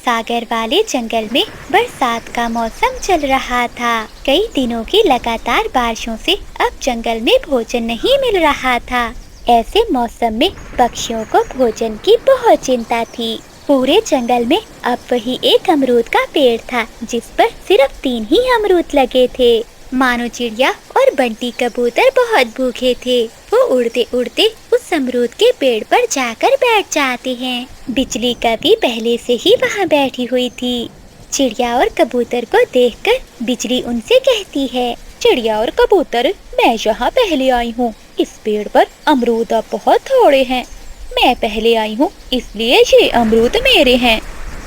सागर वाले जंगल में बरसात का मौसम चल रहा था। कई दिनों की लगातार बारिशों से अब जंगल में भोजन नहीं मिल रहा था। ऐसे मौसम में पक्षियों को भोजन की बहुत चिंता थी। पूरे जंगल में अब वही एक अमरूद का पेड़ था जिस पर सिर्फ 3 ही अमरूद लगे थे। मानो चिड़िया और बंटी कबूतर बहुत भूखे थे। वो उड़ते उड़ते उस अमरूद के पेड़ पर जाकर बैठ जाते हैं। बिजली का भी पहले से ही वहाँ बैठी हुई थी। चिड़िया और कबूतर को देखकर बिजली उनसे कहती है, चिड़िया और कबूतर, मैं यहाँ पहले आई हूँ। इस पेड़ पर अमरूद अब बहुत थोड़े हैं। मैं पहले आई हूँ इसलिए ये अमरूद मेरे हैं।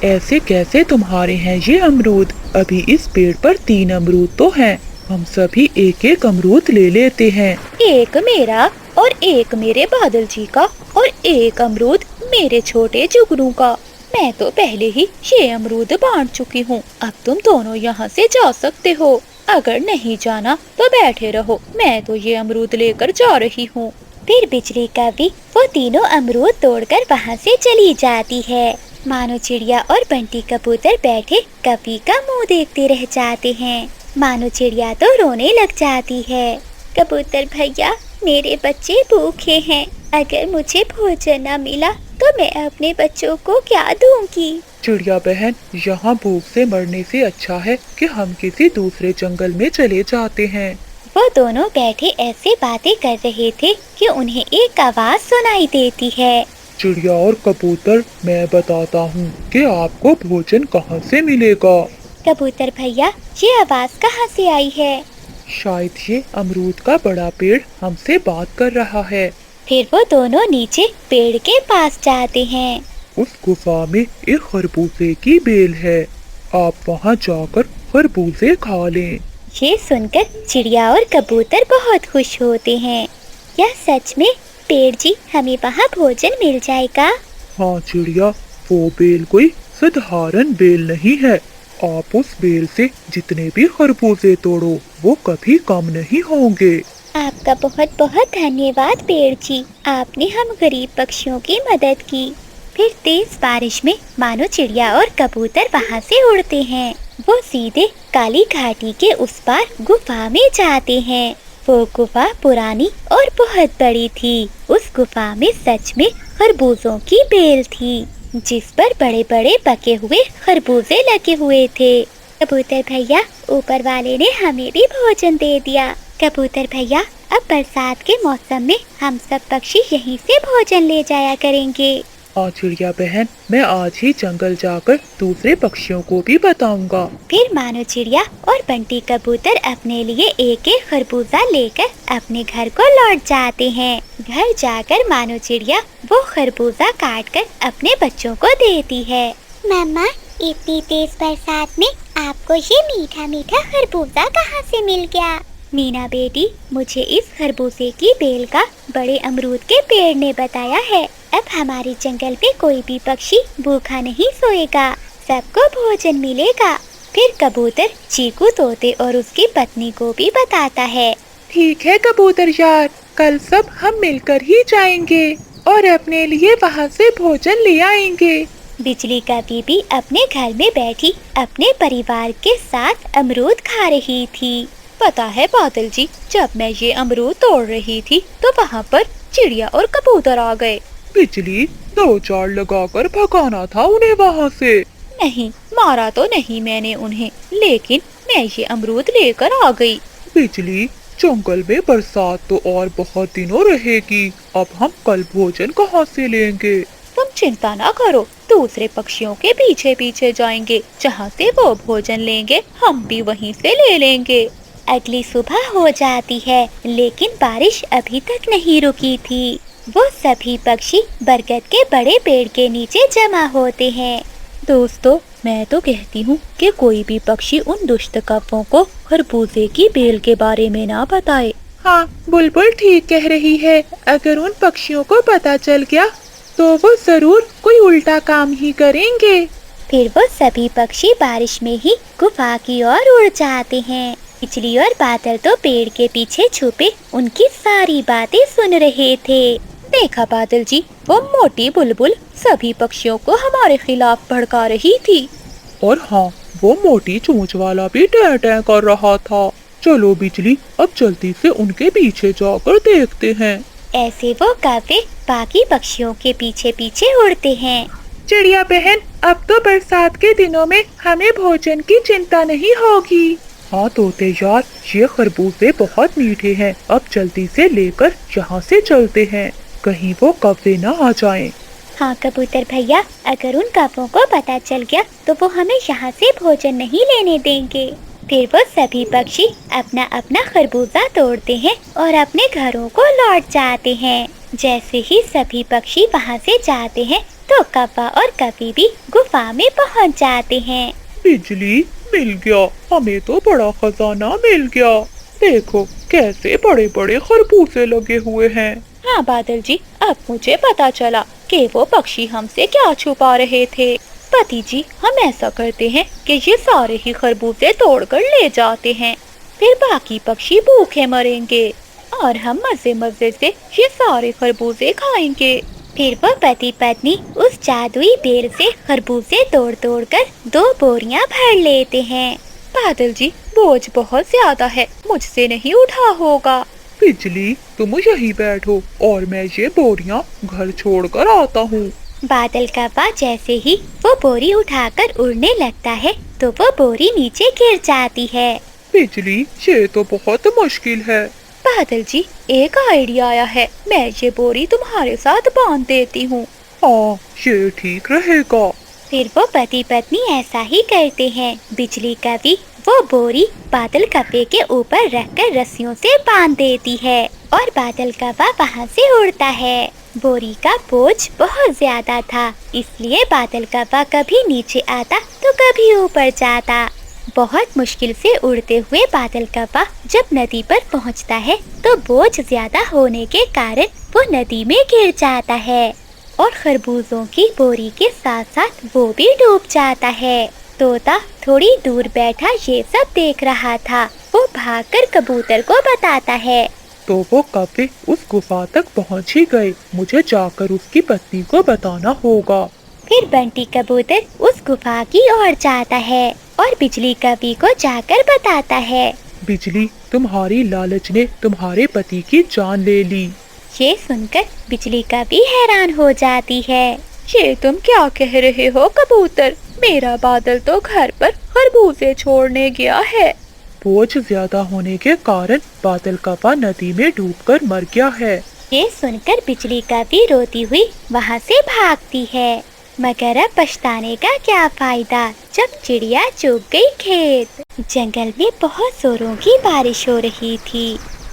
ऐसे कैसे तुम्हारे हैं ये अमरूद? अभी इस पेड़ पर 3 अमरूद तो हैं। हम सभी एक एक अमरूद ले लेते हैं। एक मेरा और एक मेरे बादल जी का और एक अमरूद मेरे छोटे जुगनू का। मैं तो पहले ही ये अमरूद बांट चुकी हूँ। अब तुम दोनों यहाँ से जा सकते हो। अगर नहीं जाना तो बैठे रहो, मैं तो ये अमरूद लेकर जा रही हूँ। फिर बिजली का भी वो तीनों अमरूद तोड़कर वहाँ से चली जाती है। मानो चिड़िया और बंटी कबूतर बैठे कभी का मुँह देखते रह जाते हैं। मानो चिड़िया तो रोने लग जाती है। कबूतर भैया, मेरे बच्चे भूखे हैं। अगर मुझे भोजन न मिला तो मैं अपने बच्चों को क्या दूंगी? चिड़िया बहन, यहाँ भूख से मरने से अच्छा है कि हम किसी दूसरे जंगल में चले जाते हैं। वो दोनों बैठे ऐसे बातें कर रहे थे कि उन्हें एक आवाज सुनाई देती है। चिड़िया और कबूतर, मैं बताता हूँ कि आपको भोजन कहाँ से मिलेगा। कबूतर भैया, ये आवाज कहाँ से आई है? शायद ये अमरूद का बड़ा पेड़ हमसे बात कर रहा है। फिर वो दोनों नीचे पेड़ के पास जाते हैं। उस गुफा में एक खरबूजे की बेल है। आप वहाँ जाकर खरबूजे खा लें। ये सुनकर चिड़िया और कबूतर बहुत खुश होते हैं। क्या सच में पेड़ जी हमें वहाँ भोजन मिल जाएगा? हाँ चिड़िया, वो बेल कोई साधारण बेल नहीं है। आप उस बेल से जितने भी खरबूजे तोड़ो वो कभी कम नहीं होंगे। आपका बहुत बहुत धन्यवाद पेड़ जी, आपने हम गरीब पक्षियों की मदद की। फिर तेज बारिश में मानो चिड़िया और कबूतर वहाँ से उड़ते हैं। वो सीधे काली घाटी के उस पार गुफा में जाते हैं। वो गुफा पुरानी और बहुत बड़ी थी। उस गुफा में सच में खरबूजों की बेल थी जिस पर बड़े बड़े पके हुए खरबूजे लगे हुए थे। कबूतर भैया, ऊपर वाले ने हमें भी भोजन दे दिया। कबूतर भैया, अब बरसात के मौसम में हम सब पक्षी यहीं से भोजन ले जाया करेंगे। हाँ चिड़िया बहन, मैं आज ही जंगल जाकर दूसरे पक्षियों को भी बताऊंगा। फिर मानो चिड़िया और बंटी कबूतर अपने लिए एक एक खरबूजा लेकर अपने घर को लौट जाते हैं। घर जाकर मानो चिड़िया वो खरबूजा काटकर अपने बच्चों को देती है। मम्मा, इतनी तेज बरसात में आपको ये मीठा मीठा खरबूजा कहाँ से मिल गया? मीना बेटी, मुझे इस खरबूजे की बेल का बड़े अमरूद के पेड़ ने बताया है। अब हमारे जंगल पे कोई भी पक्षी भूखा नहीं सोएगा, सबको भोजन मिलेगा। फिर कबूतर चीकू तोते और उसकी पत्नी को भी बताता है। ठीक है कबूतर यार, कल सब हम मिलकर ही जाएंगे और अपने लिए वहाँ से भोजन ले आएंगे। बिजली का बीबी अपने घर में बैठी अपने परिवार के साथ अमरूद खा रही थी। पता है बादल जी, जब मैं ये अमरूद तोड़ रही थी तो वहाँ पर चिड़िया और कबूतर आ गए। बिजली, 2-4 लगाकर भगाना था उन्हें वहाँ से। नहीं, मारा तो नहीं मैंने उन्हें, लेकिन मैं ये अमरूद लेकर आ गई। बिजली, जंगल में बरसात तो और बहुत दिनों रहेगी। अब हम कल भोजन कहाँ से लेंगे? तुम चिंता ना करो, दूसरे पक्षियों के पीछे पीछे जाएंगे। जहाँ से वो भोजन लेंगे हम भी वहीं से ले लेंगे। अगली सुबह हो जाती है लेकिन बारिश अभी तक नहीं रुकी थी। वो सभी पक्षी बरगद के बड़े पेड़ के नीचे जमा होते हैं। दोस्तों, मैं तो कहती हूँ कि कोई भी पक्षी उन दुष्ट कौवों को खरबूजे की बेल के बारे में ना बताए। हाँ, बुलबुल ठीक कह रही है। अगर उन पक्षियों को पता चल गया तो वो जरूर कोई उल्टा काम ही करेंगे। फिर वो सभी पक्षी बारिश में ही गुफा की ओर उड़ जाते हैं। बिजली और बादल तो पेड़ के पीछे छुपे उनकी सारी बातें सुन रहे थे। देखा बादल जी, वो मोटी बुलबुल सभी पक्षियों को हमारे खिलाफ भड़का रही थी। और हाँ, वो मोटी चोंच वाला भी टैं टैं कर रहा था। चलो बिजली, अब जल्दी से उनके पीछे जाकर देखते हैं। ऐसे वो कौवे बाकी पक्षियों के पीछे पीछे उड़ते हैं। चिड़िया बहन, अब तो बरसात के दिनों में हमें भोजन की चिंता नहीं होगी। हाँ तोते यार, ये खरबूजे बहुत मीठे हैं। अब जल्दी से लेकर यहाँ से चलते हैं, कहीं वो कौवे न आ जाएं। हाँ कबूतर भैया, अगर उन कौवों को पता चल गया तो वो हमें यहाँ से भोजन नहीं लेने देंगे। फिर वो सभी पक्षी अपना अपना खरबूजा तोड़ते हैं और अपने घरों को लौट जाते हैं। जैसे ही सभी पक्षी वहाँ से जाते हैं तो कौवा और कौवी भी गुफा में पहुँच जाते हैं। बिजली, मिल गया, हमें तो बड़ा खजाना मिल गया। देखो कैसे बड़े बड़े खरबूजे लगे हुए हैं। हाँ बादल जी, अब मुझे पता चला कि वो पक्षी हमसे क्या छुपा रहे थे। पति जी, हम ऐसा करते हैं कि ये सारे ही खरबूजे तोड़कर ले जाते हैं, फिर बाकी पक्षी भूखे मरेंगे और हम मजे मजे से ये सारे खरबूजे खाएंगे। फिर वो पति पत्नी उस जादुई बेल से खरबूजे तोड़ तोड़ कर 2 बोरियां भर लेते हैं। बादल जी, बोझ बहुत ज्यादा है, मुझसे नहीं उठा होगा। बिजली, तुम यहीं बैठो और मैं ये बोरियां घर छोड़कर आता हूँ। बादल कौवा जैसे ही वो बोरी उठाकर उड़ने लगता है तो वो बोरी नीचे गिर जाती है। बिजली, ये तो बहुत मुश्किल है। बादल जी, एक आइडिया आया है, मैं ये बोरी तुम्हारे साथ बांध देती हूँ। हाँ, ये ठीक रहेगा। फिर वो पति पत्नी ऐसा ही करते हैं। बिजली कौवी वो बोरी बादल कौवे के ऊपर रखकर रस्सियों से बांध देती है और बादल कौवा वहाँ से उड़ता है। बोरी का बोझ बहुत ज्यादा था, इसलिए बादल कौवा कभी नीचे आता तो कभी ऊपर जाता। बहुत मुश्किल से उड़ते हुए बादल कौवा जब नदी पर पहुँचता है तो बोझ ज्यादा होने के कारण वो नदी में गिर जाता है और खरबूजों की बोरी के साथ साथ वो भी डूब जाता है। तोता थोड़ी दूर बैठा ये सब देख रहा था। वो भागकर कबूतर को बताता है। तो वो कौवे उस गुफा तक पहुँच ही गए। मुझे जाकर उसकी पत्नी को बताना होगा। फिर बंटी कबूतर उस गुफा की ओर जाता है और बिजली कौवी को जाकर बताता है। बिजली, तुम्हारी लालच ने तुम्हारे पति की जान ले ली। ये सुनकर बिजली कौवी हैरान हो जाती है। ये तुम क्या कह रहे हो कबूतर? मेरा बादल तो घर पर खरबूजे छोड़ने गया है। बोझ ज्यादा होने के कारण बादल कौवा नदी में डूबकर मर गया है। ये सुनकर बिजली कौवी रोती हुई वहाँ से भागती है। मगर अब पछताने का क्या फायदा जब चिड़िया चुग गई खेत। जंगल में बहुत जोरों की बारिश हो रही थी।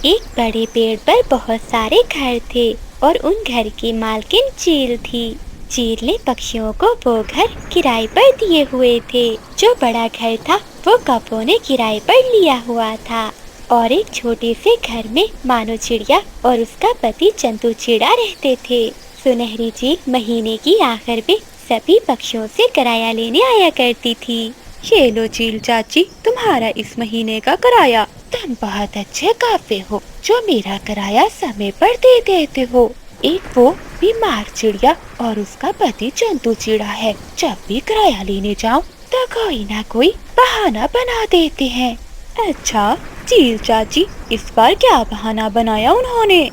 एक बड़े पेड़ पर बहुत सारे घर थे और उन घर की मालकिन चील थी। चील ने पक्षियों को वो घर किराए पर दिए हुए थे। जो बड़ा घर था वो कौवों ने किराए पर लिया हुआ था और एक छोटे से घर में मानो चिड़िया और उसका पति चंदू चिड़ा रहते थे। सुनहरी चील महीने की आखिर में सभी पक्षियों से किराया लेने आया करती थी। ये लो चील चाची, तुम्हारा इस महीने का किराया। तुम बहुत अच्छे कौवे हो जो मेरा किराया समय पर दे देते हो। एक वो बीमार चिड़िया और उसका पति चंदू चिड़ा है। जब भी किराया लेने जाऊं तो कोई ना कोई बहाना बना देते हैं। अच्छा चील चाची, इस बार क्या बहाना बनाया उन्होंने?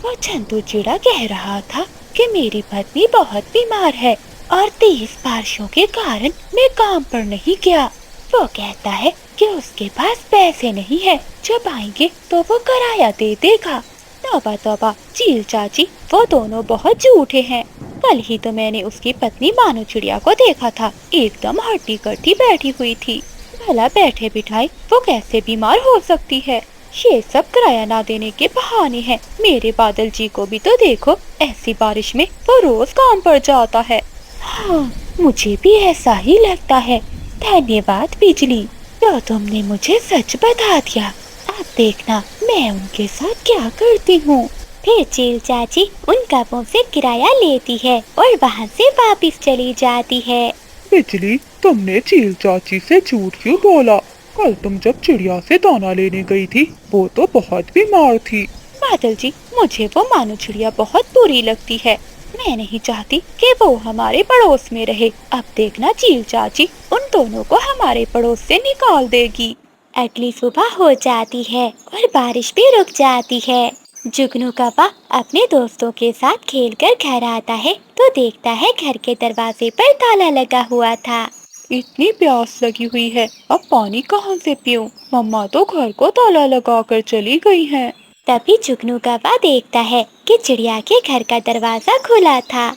वो चंदू चिड़ा कह रहा था कि मेरी पत्नी बहुत बीमार है और तेज बारिशों के कारण मैं काम पर नहीं गया। वो कहता है कि उसके पास पैसे नहीं है, जब आएंगे तो वो किराया दे देगा। तौबा तौबा चील चाची, वो दोनों बहुत झूठे हैं। कल ही तो मैंने उसकी पत्नी मानो चिड़िया को देखा था, एकदम हट्टी कट्टी बैठी हुई थी। भला बैठे बिठाए वो कैसे बीमार हो सकती है? ये सब किराया ना देने के बहाने हैं। मेरे बादल जी को भी तो देखो, ऐसी बारिश में वो रोज काम पर जाता है। हाँ, मुझे भी ऐसा ही लगता है। धन्यवाद बिजली, तो तुमने मुझे सच बता दिया। अब देखना मैं उनके साथ क्या करती हूँ। फिर चील चाची उन कौवों से किराया लेती है और वहाँ से वापस चली जाती है। बिजली, तुमने चील चाची से झूठ क्यों बोला? कल तुम जब चिड़िया से दाना लेने गई थी वो तो बहुत बीमार थी। बादल जी, मुझे वो मानो चिड़िया बहुत बुरी लगती है। मैं नहीं चाहती कि वो हमारे पड़ोस में रहे। अब देखना चील चाची उन दोनों को हमारे पड़ोस से निकाल देगी। अगली सुबह हो जाती है और बारिश भी रुक जाती है। जुगनू कौवा अपने दोस्तों के साथ खेलकर घर आता है तो देखता है घर के दरवाजे पर ताला लगा हुआ था। इतनी प्यास लगी हुई है, अब पानी कहाँ से पीऊं? मम्मा तो घर को ताला लगा कर चली गई हैं। तभी जुगनू कौवा देखता है कि चिड़िया के घर का दरवाजा खुला था।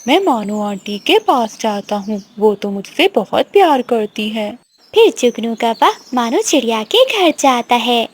मैं मानो आंटी के पास जाता हूँ, वो तो मुझसे बहुत प्यार करती है। फिर जुगनू कौवा मानो चिड़िया के घर जाता है।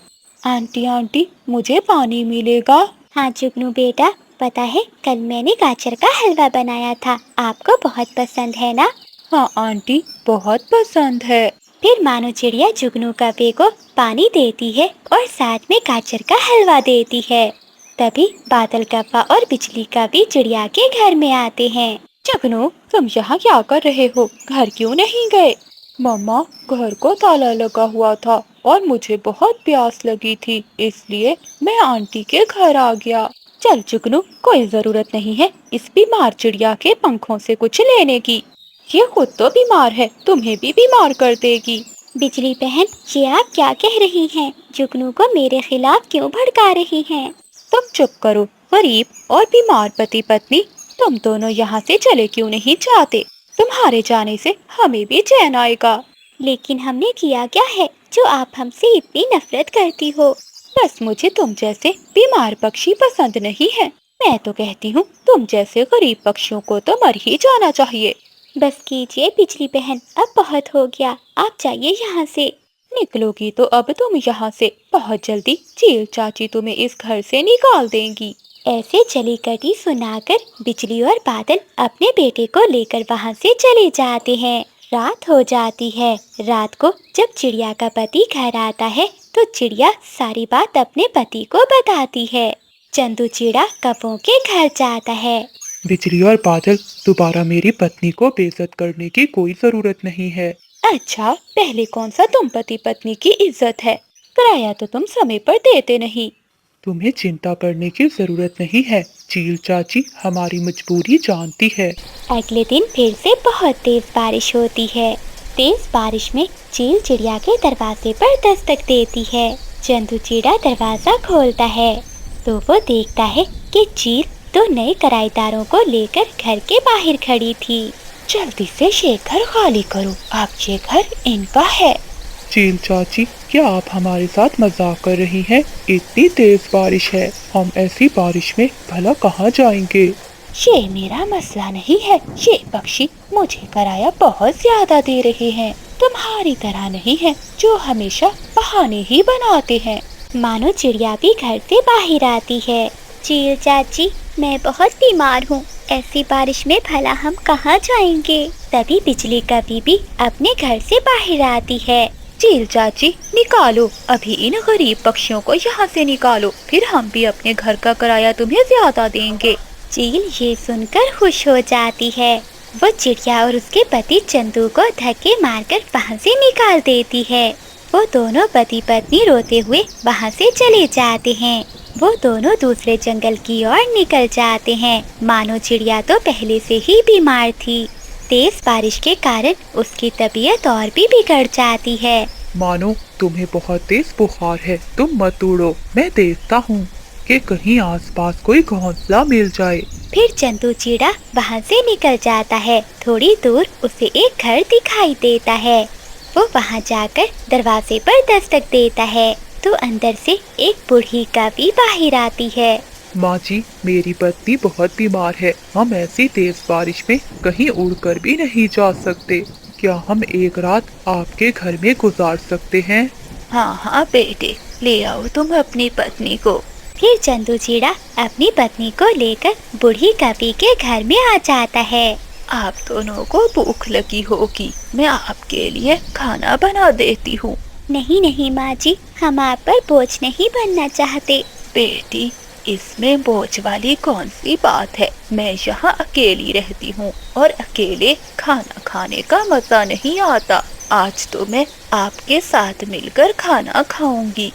आंटी आंटी, मुझे पानी मिलेगा? हाँ जुगनू बेटा, पता है कल मैंने गाजर का हलवा बनाया था, आपको बहुत पसंद है ना? हाँ आंटी, बहुत पसंद है। फिर मानो चिड़िया जुगनू कौवे को पानी देती है और साथ में गाजर का हलवा देती है। तभी बादल कौवा और बिजली कौवी चिड़िया के घर में आते हैं। जुगनू, तुम यहाँ क्या कर रहे हो? घर क्यों नहीं गए? मम्मा, घर को ताला लगा हुआ था और मुझे बहुत प्यास लगी थी, इसलिए मैं आंटी के घर आ गया। चल जुगनू, कोई जरूरत नहीं है इस बीमार चिड़िया के पंखों से कुछ लेने की। ये खुद तो बीमार है, तुम्हें भी बीमार कर देगी। बिजली बहन, ये आप क्या कह रही हैं? जुगनू को मेरे खिलाफ क्यों भड़का रही हैं? तुम चुप करो। गरीब और बीमार पति पत्नी, तुम दोनों यहाँ से चले क्यों नहीं जाते? तुम्हारे जाने से हमें भी चैन आएगा। लेकिन हमने किया क्या है जो आप हमसे इतनी नफरत करती हो? बस मुझे तुम जैसे बीमार पक्षी पसंद नहीं है। मैं तो कहती हूँ तुम जैसे गरीब पक्षियों को तो मर ही जाना चाहिए। बस कीजिए बिजली बहन, अब बहुत हो गया, आप जाइए यहाँ से। निकलोगी तो अब तुम यहाँ से बहुत जल्दी चील चाची तुम्हें इस घर से निकाल देंगी। ऐसे चली कटी सुनाकर बिजली और बादल अपने बेटे को लेकर वहाँ से चले जाते हैं। रात हो जाती है। रात को जब चिड़िया का पति घर आता है तो चिड़िया सारी बात अपने पति को बताती है। चंदू चिड़ा कौवों के घर जाता है। बिजली और बादल, दोबारा मेरी पत्नी को बेइज्जत करने की कोई जरूरत नहीं है। अच्छा, पहले कौन सा तुम पति पत्नी की इज्जत है? किराया तो तुम समय पर देते नहीं। तुम्हें चिंता करने की जरूरत नहीं है, चील चाची हमारी मजबूरी जानती है। अगले दिन फिर से बहुत तेज बारिश होती है। तेज बारिश में चील चिड़िया के दरवाजे पर दस्तक देती है। चंदू चिड़ा दरवाजा खोलता है तो वो देखता है कि चील दो नए किराएदारों को लेकर घर के बाहर खड़ी थी। जल्दी से ये घर खाली करो, अब ये घर इनका है। चील चाची, क्या आप हमारे साथ मजाक कर रही हैं? इतनी तेज बारिश है, हम ऐसी बारिश में भला कहाँ जाएंगे? ये मेरा मसला नहीं है। ये पक्षी मुझे किराया बहुत ज्यादा दे रहे हैं। तुम्हारी तरह नहीं है जो हमेशा बहाने ही बनाते हैं। मानो चिड़िया भी घर से बाहर आती है। चील चाची, मैं बहुत बीमार हूँ, ऐसी बारिश में भला हम कहाँ जाएंगे? तभी बिजली कौवी भी अपने घर से बाहर आती है। चील चाची, निकालो अभी इन गरीब पक्षियों को यहाँ से निकालो, फिर हम भी अपने घर का किराया तुम्हें ज्यादा देंगे। चील ये सुनकर खुश हो जाती है। वो चिड़िया और उसके पति चंदू को धक्के मारकर वहाँ से निकाल देती है। वो दोनों पति पत्नी रोते हुए वहाँ से चले जाते हैं। वो दोनों दूसरे जंगल की ओर निकल जाते हैं। मानो चिड़िया तो पहले से ही बीमार थी। तेज बारिश के कारण उसकी तबीयत और भी बिगड़ जाती है। मानो तुम्हें बहुत तेज बुखार है, तुम मत उड़ो, मैं देखता हूँ कि कहीं आसपास कोई घोंसला मिल जाए। फिर चंदू चिड़ा वहाँ से निकल जाता है। थोड़ी दूर उसे एक घर दिखाई देता है। वो वहाँ जाकर दरवाजे पर दस्तक देता है तो अंदर से एक बूढ़ी कौवी बाहर आती है। माँ जी, मेरी पत्नी बहुत बीमार है, हम ऐसी तेज बारिश में कहीं उड़कर भी नहीं जा सकते। क्या हम एक रात आपके घर में गुजार सकते हैं? हाँ हाँ बेटे, ले आओ तुम अपनी पत्नी को। फिर चंदू चिड़ा अपनी पत्नी को लेकर बूढ़ी कौवी के घर में आ जाता है। आप दोनों को भूख लगी होगी, मैं आपके लिए खाना बना देती हूँ। नहीं नहीं माँ जी, हम आप पर बोझ नहीं बनना चाहते। बेटी, इसमें बोझ वाली कौन सी बात है? मैं यहाँ अकेली रहती हूँ और अकेले खाना खाने का मजा नहीं आता। आज तो मैं आपके साथ मिलकर खाना खाऊंगी।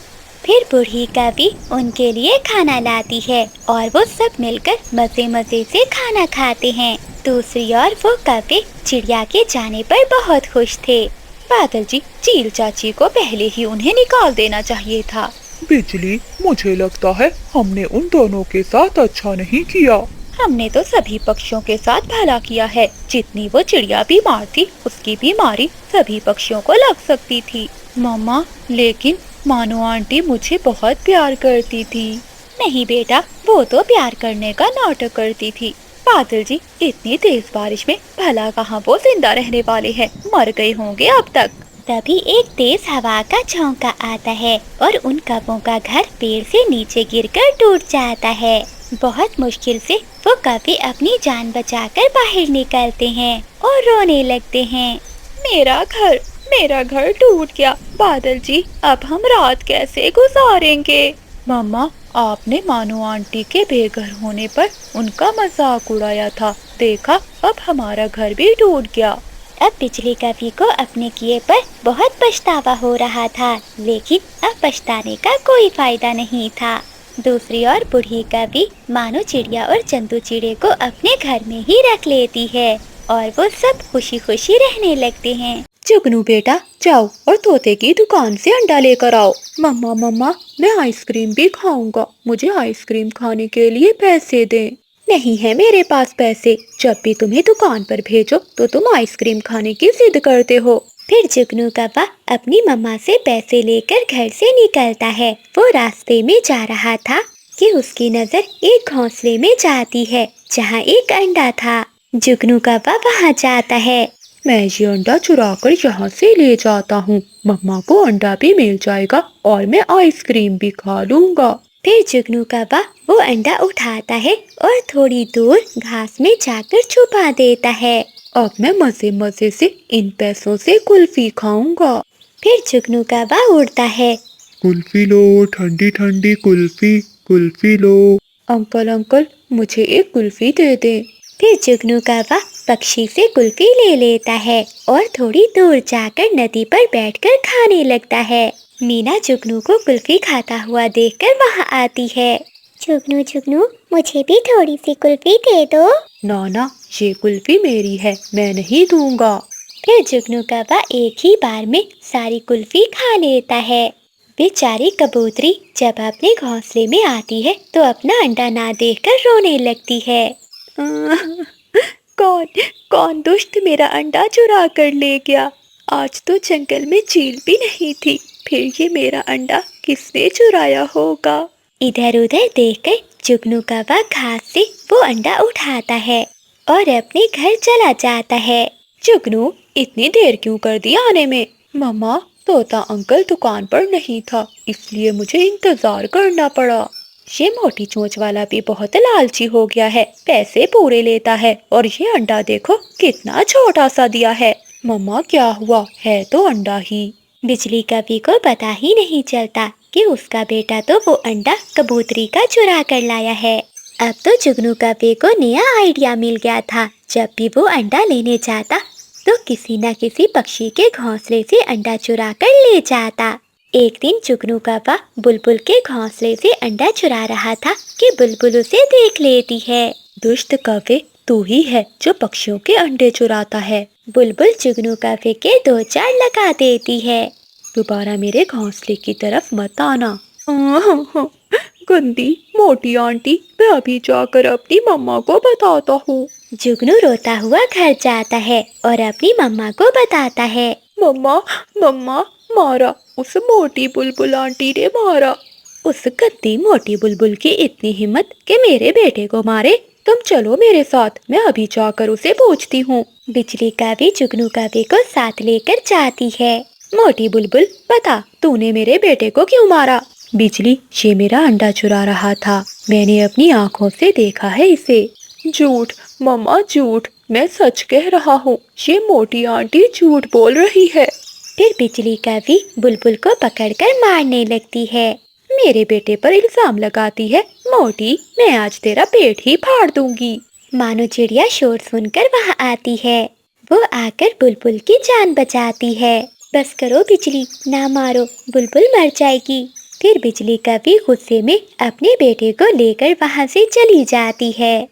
फिर बूढ़ी कवि उनके लिए खाना लाती है और वो सब मिलकर मजे मजे से खाना खाते हैं। दूसरी ओर वो कवि चिड़िया के जाने पर बहुत खुश थे। बादल जी, चील चाची को पहले ही उन्हें निकाल देना चाहिए था। बिजली, मुझे लगता है हमने उन दोनों के साथ अच्छा नहीं किया। हमने तो सभी पक्षियों के साथ भला किया है। जितनी वो चिड़िया बीमार थी, उसकी बीमारी सभी पक्षियों को लग सकती थी। मम्मा, लेकिन मानो आंटी मुझे बहुत प्यार करती थी। नहीं बेटा, वो तो प्यार करने का नाटक करती थी। बादल जी, इतनी तेज बारिश में भला कहाँ वो जिंदा रहने वाले हैं, मर गए होंगे अब तक। तभी एक तेज हवा का झोंका आता है और उन कवों का घर पेड़ से नीचे गिरकर टूट जाता है। बहुत मुश्किल से वो कवि अपनी जान बचाकर बाहर निकलते हैं और रोने लगते हैं। मेरा घर टूट गया। बादल जी, अब हम रात कैसे गुजारेंगे? मम्मा, आपने मानो आंटी के बेघर होने पर उनका मजाक उड़ाया था। देखा, अब हमारा घर भी टूट गया। अब बिजली कवि को अपने किए पर बहुत पछतावा हो रहा था, लेकिन अब पछताने का कोई फायदा नहीं था। दूसरी ओर बूढ़ी कवि मानो चिड़िया और चंदू चिड़े को अपने घर में ही रख लेती है और वो सब खुशी खुशी रहने लगते हैं। जुगनू बेटा, जाओ और तोते की दुकान से अंडा लेकर आओ। मम्मा, मैं आइसक्रीम भी खाऊंगा। मुझे आइसक्रीम खाने के लिए पैसे दें। नहीं है मेरे पास पैसे। जब भी तुम्हें दुकान पर भेजो तो तुम आइसक्रीम खाने की जिद करते हो। फिर जुगनू कौवा अपनी मम्मा से पैसे लेकर घर से निकलता है। वो रास्ते में जा रहा था कि उसकी नजर एक घोंसले में जाती है जहाँ एक अंडा था। जुगनू कौवा वहाँ जाता है। मैं ये अंडा चुरा कर यहाँ से ले जाता हूँ। मम्मा को अंडा भी मिल जाएगा और मैं आइसक्रीम भी खा लूँगा। फिर जुगनू कौवा वो अंडा उठाता है और थोड़ी दूर घास में जाकर छुपा देता है। अब मैं मजे मजे से इन पैसों से कुल्फी खाऊंगा। फिर जुगनू कौवा उड़ता है। कुल्फी लो, ठंडी ठंडी कुल्फी लो। अंकल, मुझे एक कुल्फी दे दें। फिर जुगनू कौवा पक्षी से कुल्फी ले लेता है और थोड़ी दूर जाकर नदी पर बैठकर खाने लगता है। मीना जुगनू को कुल्फी खाता हुआ देखकर वहाँ आती है। जुगनू, मुझे भी थोड़ी सी कुल्फी दे दो। ना, ये कुल्फी मेरी है, मैं नहीं दूंगा। फिर जुगनू कौवा एक ही बार में सारी कुल्फी खा लेता है। बेचारी कबूतरी जब अपने घोंसले में आती है तो अपना अंडा ना देखकर रोने लगती है। कौन दुष्ट मेरा अंडा चुरा कर ले गया? आज तो जंगल में चील भी नहीं थी, फिर ये मेरा अंडा किसने चुराया होगा? इधर उधर देखकर जुगनू कौवा घास से वो अंडा उठाता है और अपने घर चला जाता है। जुगनू, इतनी देर क्यों कर दी आने में? मम्मा, तोता अंकल दुकान पर नहीं था, इसलिए मुझे इंतजार करना पड़ा। ये मोटी चोंच वाला भी बहुत लालची हो गया है, पैसे पूरे लेता है और ये अंडा देखो कितना छोटा सा दिया है। मम्मा, क्या हुआ? है तो अंडा ही। बिजली कवि को पता ही नहीं चलता कि उसका बेटा तो वो अंडा कबूतरी का चुरा कर लाया है। अब तो जुगनू कवि को नया आइडिया मिल गया था। जब भी वो अंडा लेने जाता तो किसी न किसी पक्षी के घोंसले से अंडा चुरा कर ले जाता। एक दिन जुगनू कौवा बुलबुल के घोंसले से अंडा चुरा रहा था कि बुलबुल उसे देख लेती है। दुष्ट कौवे, तू ही है जो पक्षियों के अंडे चुराता है। बुलबुल जुगनू कौवे के 2-4 लगा देती है। दोबारा मेरे घोंसले की तरफ मत आना। गंदी मोटी आंटी, मैं अभी जाकर अपनी मम्मा को बताता हूँ। जुगनू रोता हुआ घर जाता है और अपनी मम्मा को बताता है। मम्मा, मारा, उस मोटी बुलबुल आंटी ने मारा। उस गंदी मोटी बुलबुल की इतनी हिम्मत कि मेरे बेटे को मारे। तुम चलो मेरे साथ, मैं अभी जाकर उसे पूछती हूँ। बिजली कवि जुगनू कवि को साथ लेकर जाती है। मोटी बुलबुल, बता, तूने मेरे बेटे को क्यों मारा? बिजली, ये मेरा अंडा चुरा रहा था, मैंने अपनी आँखों से देखा है इसे। झूठ मम्मा, झूठ, मैं सच कह रहा हूँ, ये मोटी आंटी झूठ बोल रही है। फिर बिजली कवि बुलबुल को पकड़कर मारने लगती है। मेरे बेटे पर इल्जाम लगाती है। मोटी, मैं आज तेरा पेट ही फाड़ दूंगी। मानो चिड़िया शोर सुनकर वहाँ आती है। वो आकर बुलबुल की जान बचाती है। बस करो बिजली, ना मारो, बुलबुल मर जाएगी। फिर बिजली कभी गुस्से में अपने बेटे को लेकर वहाँ से चली जाती है।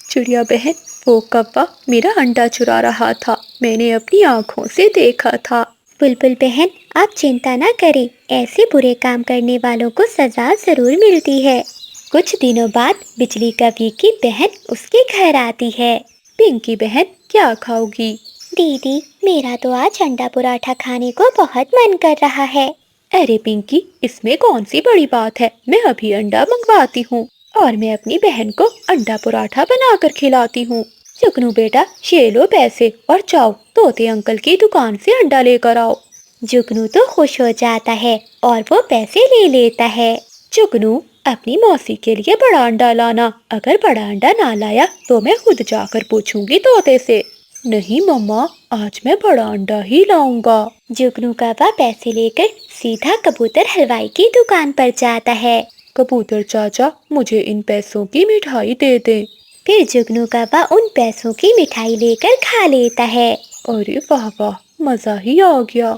चिड़िया बहन, वो कौवा मेरा अंडा चुरा रहा था, मैंने अपनी आँखों से देखा था। बुलबुल बहन, आप चिंता न करें, ऐसे बुरे काम करने वालों को सजा जरूर मिलती है। कुछ दिनों बाद बिजली कभी की बहन उसके घर आती है। पिंकी बहन, क्या खाओगी? दीदी, मेरा तो आज अंडा पराठा खाने को बहुत मन कर रहा है। अरे पिंकी, इसमें कौन सी बड़ी बात है, मैं अभी अंडा मंगवाती हूँ और मैं अपनी बहन को अंडा पराठा बनाकर खिलाती हूँ। जुगनू बेटा, ये लो पैसे और जाओ तोते अंकल की दुकान से अंडा लेकर आओ। जुगनू तो खुश हो जाता है और वो पैसे ले लेता है। जुगनू, अपनी मौसी के लिए बड़ा अंडा लाना, अगर बड़ा अंडा ना लाया तो मैं खुद जाकर पूछूंगी तोते से। नहीं मम्मा, आज मैं बड़ा अंडा ही लाऊंगा। जुगनू कौवा पैसे लेकर सीधा कबूतर हलवाई की दुकान पर जाता है। कबूतर चाचा, मुझे इन पैसों की मिठाई दे दें। फिर जुगनू कौवा उन पैसों की मिठाई लेकर खा लेता है। अरे वाह वाह, मजा ही आ गया।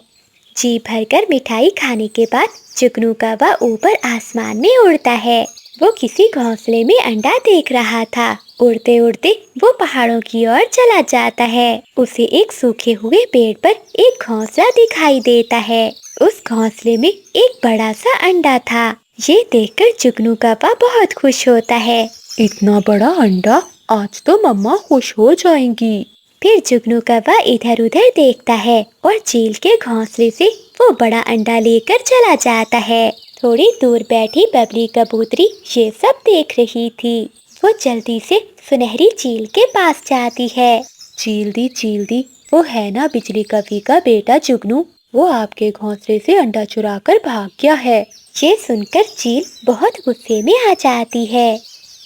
जी भरकर मिठाई खाने के बाद जुगनू कौवा ऊपर आसमान में उड़ता है। वो किसी घोंसले में अंडा देख रहा था। उड़ते उड़ते वो पहाड़ों की ओर चला जाता है। उसे एक सूखे हुए पेड़ पर एक घोंसला दिखाई देता है। उस घोंसले में एक बड़ा सा अंडा था। ये देखकर जुगनू कौवा बहुत खुश होता है। इतना बड़ा अंडा, आज तो मम्मा खुश हो जाएंगी। फिर जुगनू कौवा इधर उधर देखता है और चील के घोंसले से वो बड़ा अंडा लेकर चला जाता है। थोड़ी दूर बैठी बबली कबूतरी ये सब देख रही थी। वो जल्दी से सुनहरी चील के पास जाती है। चील दी, वो है ना बिजली कवि का बेटा जुगनू, वो आपके घोंसले से अंडा चुराकर भाग गया है। ये सुनकर चील बहुत गुस्से में आ जाती है।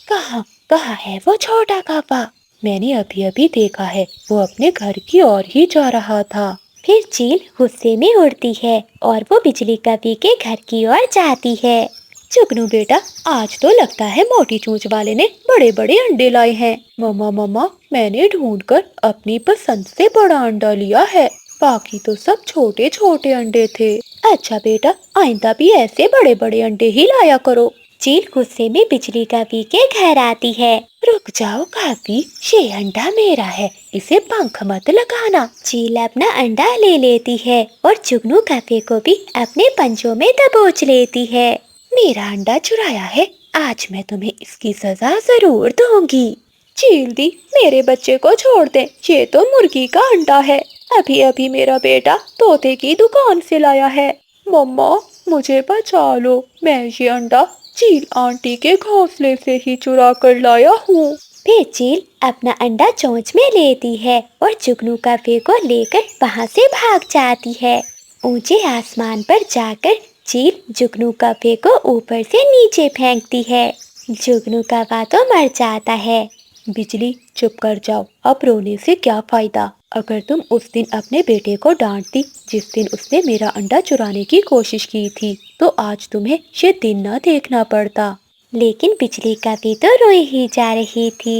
कहाँ है वो छोटा कौवा? मैंने अभी अभी देखा है, वो अपने घर की ओर ही जा रहा था। फिर चील गुस्से में उड़ती है और वो बिजली कवि के घर की ओर जाती है। जुगनू बेटा, आज तो लगता है मोटी चोंच वाले ने बड़े बड़े अंडे लाए हैं। मम्मा, मैंने ढूंढकर अपनी पसंद से बड़ा अंडा लिया है, बाकी तो सब छोटे छोटे अंडे थे। अच्छा बेटा, आइंदा भी ऐसे बड़े बड़े अंडे ही लाया करो। चील गुस्से में बिजली कवि के घर आती है। रुक जाओ कवि, ये अंडा मेरा है, इसे पंख मत लगाना। चील अपना अंडा ले लेती है और जुगनू कौवे को भी अपने पंजों में दबोच लेती है। मेरा अंडा चुराया है, आज मैं तुम्हें इसकी सजा जरूर दूंगी। चील दी, मेरे बच्चे को छोड़ दे, ये तो मुर्गी का अंडा है, अभी अभी मेरा बेटा तोते की दुकान से लाया है। मम्मा, मुझे बचा लो, मैं ये अंडा चील आंटी के घोंसले से ही चुरा कर लाया हूँ। फिर चील अपना अंडा चोंच में लेती है और जुगनू कौवे को लेकर वहाँ से भाग जाती है। ऊंचे आसमान पर जाकर चील जुगनू कौवे को ऊपर से नीचे फेंकती है। जुगनू कौवा तो मर जाता है। बिजली, चुप कर जाओ, अब रोने से क्या फायदा। अगर तुम उस दिन अपने बेटे को डांटती जिस दिन उसने मेरा अंडा चुराने की कोशिश की थी, तो आज तुम्हें ये दिन न देखना पड़ता। लेकिन बिजली कवि तो रोई ही जा रही थी।